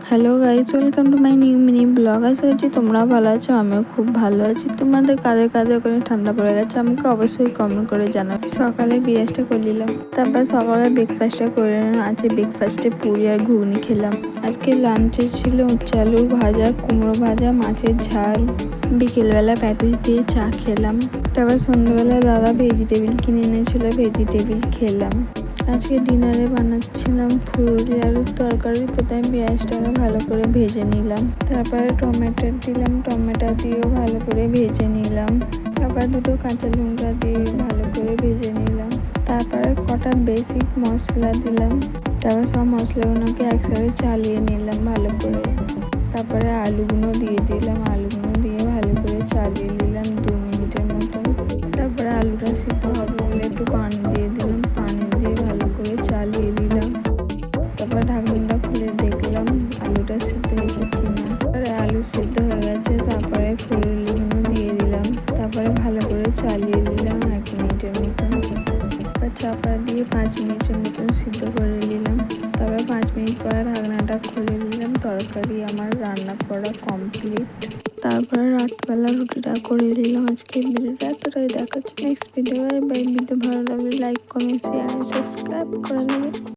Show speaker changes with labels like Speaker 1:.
Speaker 1: Hello guys, welcome to my new mini blog. আশা করছি তোমরা ভালো আছো, আমিও খুব ভালো আছি। তোমাদের কাদের কাদের ওখানে ঠান্ডা পড়ে গেছে আমাকে অবশ্যই কমেন্ট করে জানাও। সকালে বিরাজটা করে নিলাম, তারপর সকালে ব্রেকফাস্টটা করে নিলাম। আজকে ব্রেকফাস্টে পুরি আর ঘুগনি খেলাম। আজকে লাঞ্চে ছিল উচ্ছে আলু ভাজা, কুমড়ো ভাজা, মাছের ঝাল। বিকেলবেলা প্যাটিস দিয়ে চা খেলাম। তারপর সন্ধ্যেবেলা দাদা ভেজিটেবিল কিনে এনেছিল, ভেজিটেবিল খেলাম। আজকে ডিনারে বানাচ্ছিলাম ফুলকপি আলুর তরকারি। প্রথমে পেঁয়াজটাকে ভালো করে ভেজে নিলাম, তারপরে টমেটো দিলাম, টমেটো দিয়েও ভালো করে ভেজে নিলাম। তারপর দুটো কাঁচা লঙ্কা দিয়ে ভালো করে ভেজে নিলাম। তারপরে কটা বেসিক মশলা দিলাম, তারপর সব মশলাগুলোকে একসাথে চালিয়ে নিলাম ভালো করে। তারপরে আলুগুলো দিয়ে দিলাম, আলুগুলো দিয়ে ভালো করে চালিয়ে নিলাম 2 মিনিটের মতন। তারপরে আলুটা সিদ্ধ হবে বলে একটু পানি দিয়ে দিলাম, পানি দিয়ে ভালো করে চালিয়ে দিলাম। তারপর ঢাকনাটা খুলে দেখলাম আলুটা সিদ্ধ হয়েছে কিনা। তারপরে আলু সিদ্ধ হয়ে গেছে। তারপরে ফুলগুলো দিয়ে দিলাম, তারপরে ভালো করে চালিয়ে দিলাম 1 মিনিটের মতন। তারপর চাপা দিয়ে 5 মিনিটের মতন সিদ্ধ করে নিলাম। তারপরে 5 মিনিট পরে ঢাকনাটা খুলে দিলাম। তরকারি আমার রান্না করা কমপ্লিট। তারপরে রাতবেলা রুটিটা করে নিলাম। আজকে ভিডিওটা এতটাই, দেখাচ্ছি নেক্সট ভিডিও। বাই। ভিডিও ভালো লাগলে লাইক, কমেন্ট, শেয়ার, সাবস্ক্রাইব করে নেবে।